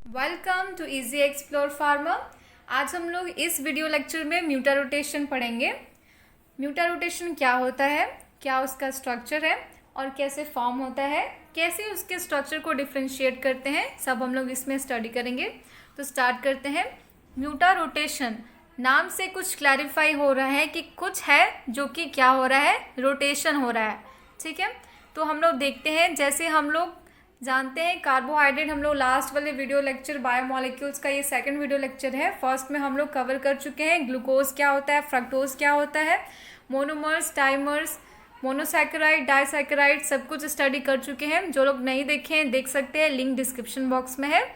Welcome to Easy Explore Pharma. आज हम लोग इस वीडियो लेक्चर में म्यूटा रोटेशन पढ़ेंगे। म्यूटा रोटेशन क्या होता है, क्या उसका स्ट्रक्चर है और कैसे फॉर्म होता है, कैसे उसके स्ट्रक्चर को डिफ्रेंशिएट करते हैं, सब हम लोग इसमें स्टडी करेंगे। तो स्टार्ट करते हैं। म्यूटा रोटेशन नाम से कुछ क्लैरिफाई हो रहा है कि कुछ है जो कि क्या हो रहा है, रोटेशन हो रहा है। ठीक है, तो हम लोग देखते हैं। जैसे हम लोग जानते हैं कार्बोहाइड्रेट, हम लोग लास्ट वाले वीडियो लेक्चर बायोमोलिक्यूल्स का ये सेकंड वीडियो लेक्चर है। फर्स्ट में हम लोग कवर कर चुके हैं ग्लूकोज क्या होता है, फ्रक्टोज क्या होता है, मोनोमर्स, डाइमर्स, मोनोसैकेराइड, डाइसैकेराइड, सब कुछ स्टडी कर चुके हैं। जो लोग नहीं देखे हैं देख सकते हैं, लिंक डिस्क्रिप्शन बॉक्स में है।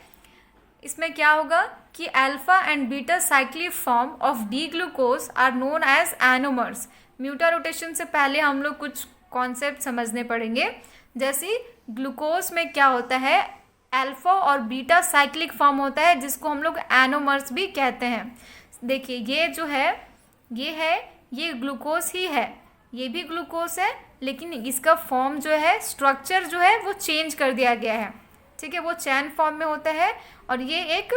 इसमें क्या होगा कि alpha and beta cyclic form of D glucose are known as anomers. Mutarotation से पहले हम लोग कुछ कॉन्सेप्ट समझने पड़ेंगे। जैसे ग्लूकोज में क्या होता है, अल्फा और बीटा साइक्लिक फॉर्म होता है जिसको हम लोग एनोमर्स भी कहते हैं। देखिए ये जो है ये ग्लूकोज ही है, ये भी ग्लूकोज है, लेकिन इसका फॉर्म जो है, स्ट्रक्चर जो है वो चेंज कर दिया गया है। ठीक है, वो चैन फॉर्म में होता है और ये एक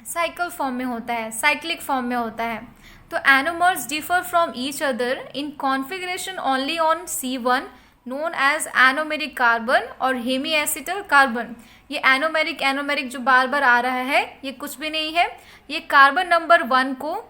साइकिल फॉर्म में होता है, साइक्लिक फॉर्म में होता है। तो anomers differ from each other in configuration only on C1 known as anomeric carbon और हेमी एसिटल कार्बन। ये एनोमेरिक जो बार बार आ रहा है, ये कुछ भी नहीं है। ये कार्बन नंबर 1 को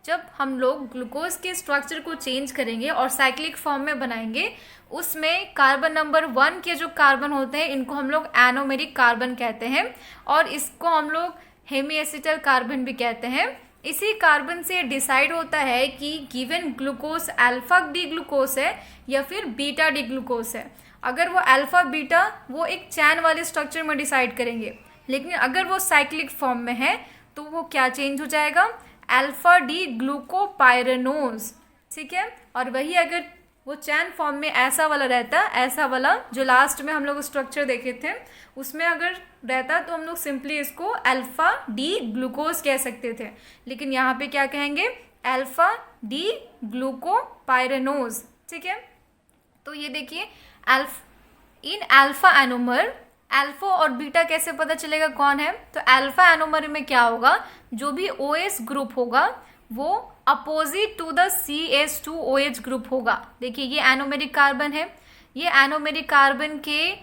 जब हम लोग ग्लूकोज के स्ट्रक्चर को चेंज करेंगे और साइक्लिक फॉर्म में बनाएंगे, उसमें कार्बन नंबर 1 के जो कार्बन होते हैं इनको हम लोग एनोमेरिक कार्बन कहते हैं और इसको हम लोग हेमी एसिटल कार्बन भी कहते हैं। इसी कार्बन से डिसाइड होता है कि given glucose alpha D glucose है या फिर बीटा डी ग्लूकोज है। अगर वो अल्फा बीटा वो एक चैन वाले स्ट्रक्चर में डिसाइड करेंगे, लेकिन अगर वो साइक्लिक फॉर्म में है तो वो क्या चेंज हो जाएगा, अल्फा डी ग्लूकोपाइरेनोज। ठीक है, और वही अगर वो चैन फॉर्म में ऐसा वाला रहता, ऐसा वाला जो लास्ट में हम लोग स्ट्रक्चर देखे थे, उसमें अगर रहता तो हम लोग सिंपली इसको अल्फा डी ग्लूकोज कह सकते थे। लेकिन यहाँ पे क्या कहेंगे, अल्फा डी ग्लूकोपाइरेनोज। ठीक है, तो ये देखिए इन अल्फा एनोमर अल्फा और बीटा कैसे पता चलेगा कौन है। तो अल्फा एनोमर में क्या होगा, जो भी OH ग्रुप होगा वो opposite to the CH2OH group होगा। देखिए ये एनोमेरिक कार्बन है, ये एनोमेरिक कार्बन के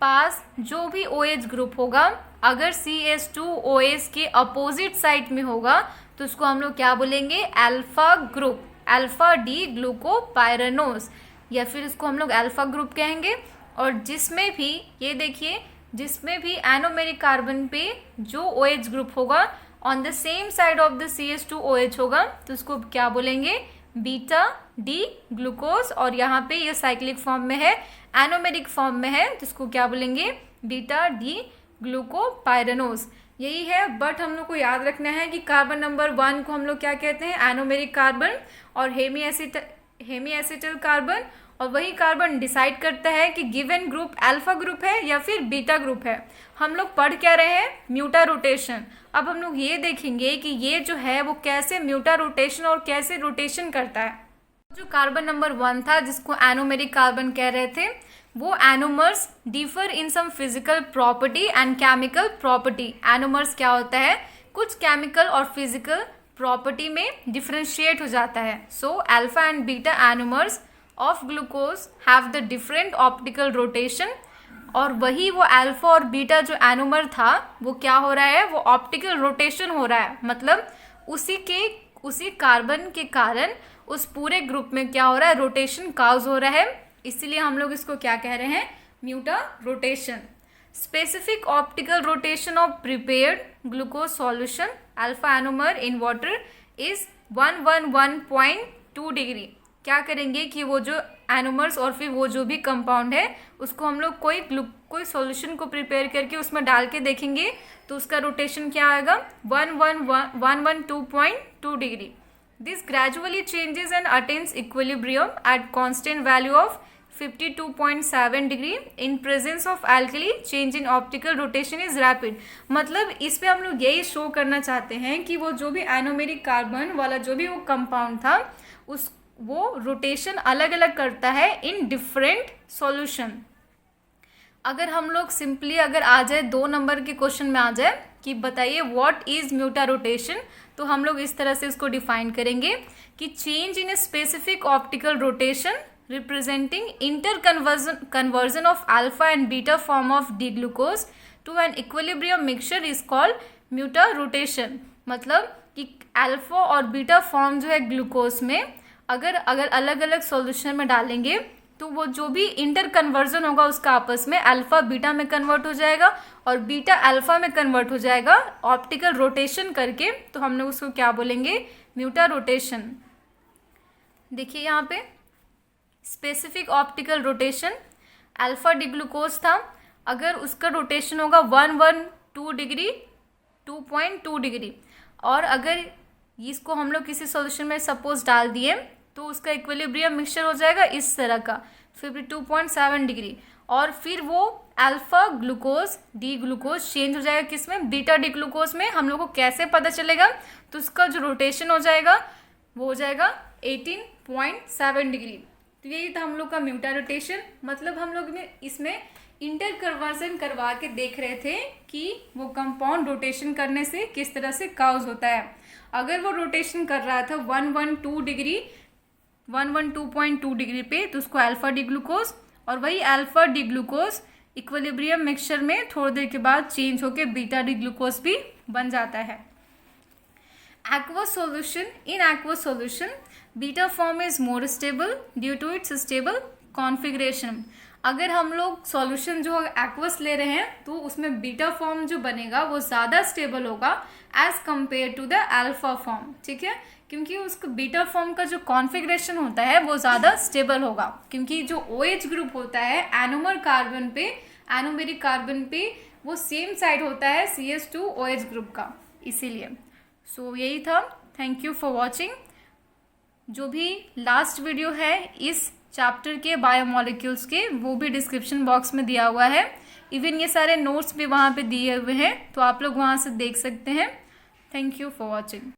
पास जो भी OH ग्रुप होगा, अगर CH2OH के अपोजिट साइड में होगा तो उसको हम लोग क्या बोलेंगे, alpha group, alpha D glucopyranose, या फिर इसको हम लोग अल्फा ग्रुप कहेंगे। और जिसमें भी ये देखिए, जिसमें भी एनोमेरिक कार्बन पे जो OH ग्रुप होगा on the same side of the CH2OH होगा तो उसको क्या बोलेंगे, बीटा डी ग्लूकोज। और यहाँ पे ये साइक्लिक फॉर्म में है, एनोमेरिक फॉर्म में है, तो इसको क्या बोलेंगे, बीटा डी ग्लूकोपाइरेनोज। यही है, बट हम लोग को याद रखना है कि कार्बन नंबर 1 को हम लोग क्या कहते हैं, एनोमेरिक कार्बन और हेमी एसिटल कार्बन। और वही कार्बन डिसाइड करता है कि गिवन ग्रुप अल्फा ग्रुप है या फिर बीटा ग्रुप है। हम लोग पढ़ क्या रहे हैं, म्यूटा रोटेशन। अब हम लोग ये देखेंगे कि ये जो है वो कैसे म्यूटा रोटेशन और कैसे रोटेशन करता है। जो कार्बन नंबर 1 था जिसको एनोमेरिक कार्बन कह रहे थे, वो anomers differ in some physical property and chemical property. Anomers क्या होता है, कुछ केमिकल और फिजिकल प्रॉपर्टी में डिफ्रेंशिएट हो जाता है। So alpha and beta anomers of glucose have the different optical rotation. और वही वो अल्फा और बीटा जो एनोमर था वो क्या हो रहा है, वो ऑप्टिकल रोटेशन हो रहा है। मतलब उसी कार्बन के कारण उस पूरे ग्रुप में क्या हो रहा है, रोटेशन काउज हो रहा है। इसीलिए हम लोग इसको क्या कह रहे हैं, mutarotation. Specific optical rotation of prepared glucose solution alpha anomer in water is 111.2 degree. क्या करेंगे कि वो जो एनोमर्स और फिर वो जो भी कंपाउंड है उसको हम लोग कोई सॉल्यूशन को प्रिपेयर करके उसमें डाल के देखेंगे तो उसका रोटेशन क्या आएगा, 112.2 degree. This gradually changes and attains equilibrium at constant value of 52.7 degree in presence of alkali. Change in optical rotation is rapid. मतलब इस पे हम लोग यही शो करना चाहते हैं कि वो जो भी एनोमेरिक कार्बन वाला जो भी वो कंपाउंड था वो रोटेशन अलग अलग करता है इन डिफरेंट सॉल्यूशन। अगर हम लोग सिंपली अगर आ जाए 2 नंबर के क्वेश्चन में आ जाए कि बताइए व्हाट इज म्यूटा रोटेशन, तो हम लोग इस तरह से इसको डिफाइन करेंगे कि change in a specific optical rotation representing interconversion of alpha and beta form of D glucose to an equilibrium mixture is called mutarotation. मतलब कि अल्फा और बीटा फॉर्म जो है ग्लूकोज में अगर अलग अलग सॉल्यूशन में डालेंगे तो वो जो भी इंटर कन्वर्जन होगा उसका आपस में अल्फा बीटा में कन्वर्ट हो जाएगा और बीटा अल्फा में कन्वर्ट हो जाएगा ऑप्टिकल रोटेशन करके, तो हम लोग उसको क्या बोलेंगे, म्यूटा रोटेशन। देखिए यहाँ पे specific optical rotation, alpha D glucose था, अगर उसका रोटेशन होगा 112 डिग्री 2.2 डिग्री, और अगर इसको हम लोग किसी सॉल्यूशन में सपोज डाल दिए तो उसका इक्विलिब्रियम मिक्सचर हो जाएगा इस तरह का 52.7 डिग्री, और फिर वो alpha glucose D glucose change हो जाएगा किसमें, बीटा डी ग्लूकोज में। हम लोग को कैसे पता चलेगा, तो उसका जो रोटेशन हो जाएगा वो हो जाएगा 18.7 डिग्री। तो यही था हम लोग का म्यूटा रोटेशन। मतलब हम लोग में इसमें इंटर कन्वर्जन करवा के देख रहे थे कि वो कंपाउंड रोटेशन करने से किस तरह से काउज होता है। अगर वो रोटेशन कर रहा था 112.2 डिग्री पे तो उसको अल्फा डी ग्लूकोज, और वही alpha D glucose equilibrium mixture में थोड़ी देर के बाद चेंज होके बीटा डी ग्लूकोज भी बन जाता है। aqueous solution, in aqueous solution beta form is more stable due to its stable configuration। अगर हम लोग सॉल्यूशन जो एक्वस ले रहे हैं तो उसमें बीटा फॉर्म जो बनेगा वो ज़्यादा स्टेबल होगा as compare to the alpha form, ठीक है, क्योंकि उसका बीटा फॉर्म का जो कॉन्फ़िगरेशन होता है वो ज़्यादा स्टेबल होगा, क्योंकि जो OH ग्रुप होता है एनोमेरिक कार्बन पे वो सेम साइड होता है CH2OH ग्रुप का, इसीलिए। सो यही था। Thank you for watching. जो भी लास्ट वीडियो है इस चैप्टर के बायोमोलिक्यूल्स के वो भी डिस्क्रिप्शन बॉक्स में दिया हुआ है। इवन ये सारे नोट्स भी वहाँ पे दिए हुए हैं, तो आप लोग वहाँ से देख सकते हैं। Thank you for watching.